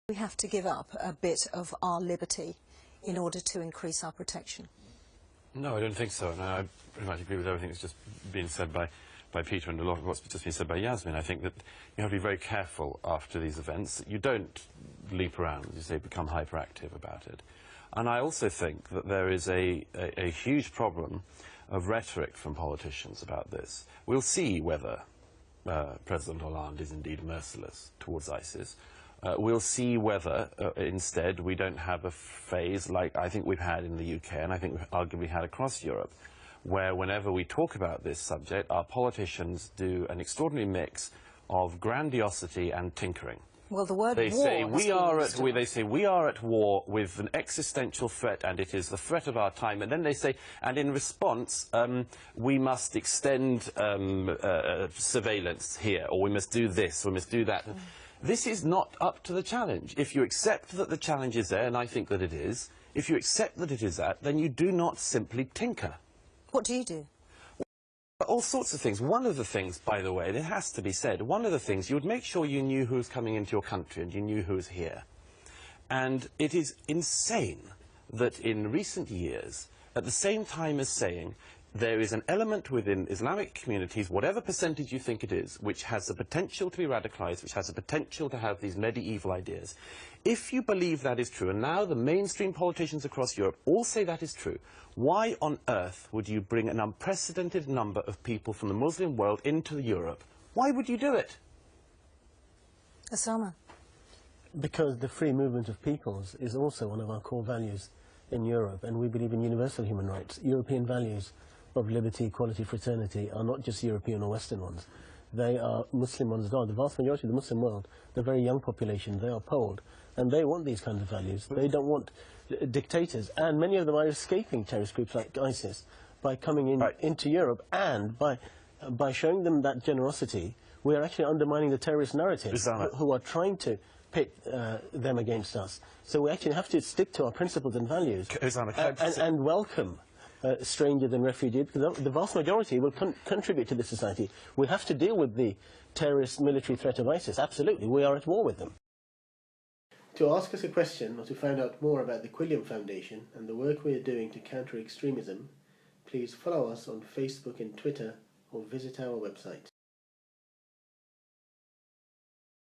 We have to give up a bit of our liberty in order to increase our protection. No, I don't think so. And I pretty much agree with everything that's just been said by Peter and a lot of what's just been said by Yasmin. I think that you have to be very careful after these events. You don't leap around, as you say, become hyperactive about it. And I also think that there is a huge problem of rhetoric from politicians about this. We'll see whether President Hollande is indeed merciless towards ISIS. We'll see whether, instead, we don't have a phase like I think we've had in the UK, and I think we've arguably had across Europe, where whenever we talk about this subject, our politicians do an extraordinary mix of grandiosity and tinkering. Well, the word they war say they say we are at war with an existential threat, and it is the threat of our time. And then they say, and in response, we must extend surveillance here, or we must do this, or we must do that. This is not up to the challenge. If you accept that the challenge is there, and I think that it is, if you accept that it is that, then you do not simply tinker. What do you do? All sorts of things. One of the things, by the way, and it has to be said, one of the things, you would make sure you knew who was coming into your country and you knew who was here. And it is insane that in recent years, at the same time as saying there is an element within Islamic communities, whatever percentage you think it is, which has the potential to be radicalized, which has the potential to have these medieval ideas. If you believe that is true, and now the mainstream politicians across Europe all say that is true, why on earth would you bring an unprecedented number of people from the Muslim world into Europe? Why would you do it? Usama. Because the free movement of peoples is also one of our core values in Europe, and we believe in universal human rights. European values of liberty, equality, fraternity are not just European or Western ones. They are Muslim ones as well. The vast majority of the Muslim world, the very young population, they are polled, and they want these kinds of values. They don't want dictators, and many of them are escaping terrorist groups like ISIS by coming in into Europe, and by showing them that generosity, we are actually undermining the terrorist narrative who are trying to pit them against us. So we actually have to stick to our principles and values and welcome strangers and refugees, because the vast majority will contribute to this society. We have to deal with the terrorist military threat of ISIS. Absolutely, we are at war with them. To ask us a question or to find out more about the Quilliam Foundation and the work we are doing to counter extremism, please follow us on Facebook and Twitter or visit our website.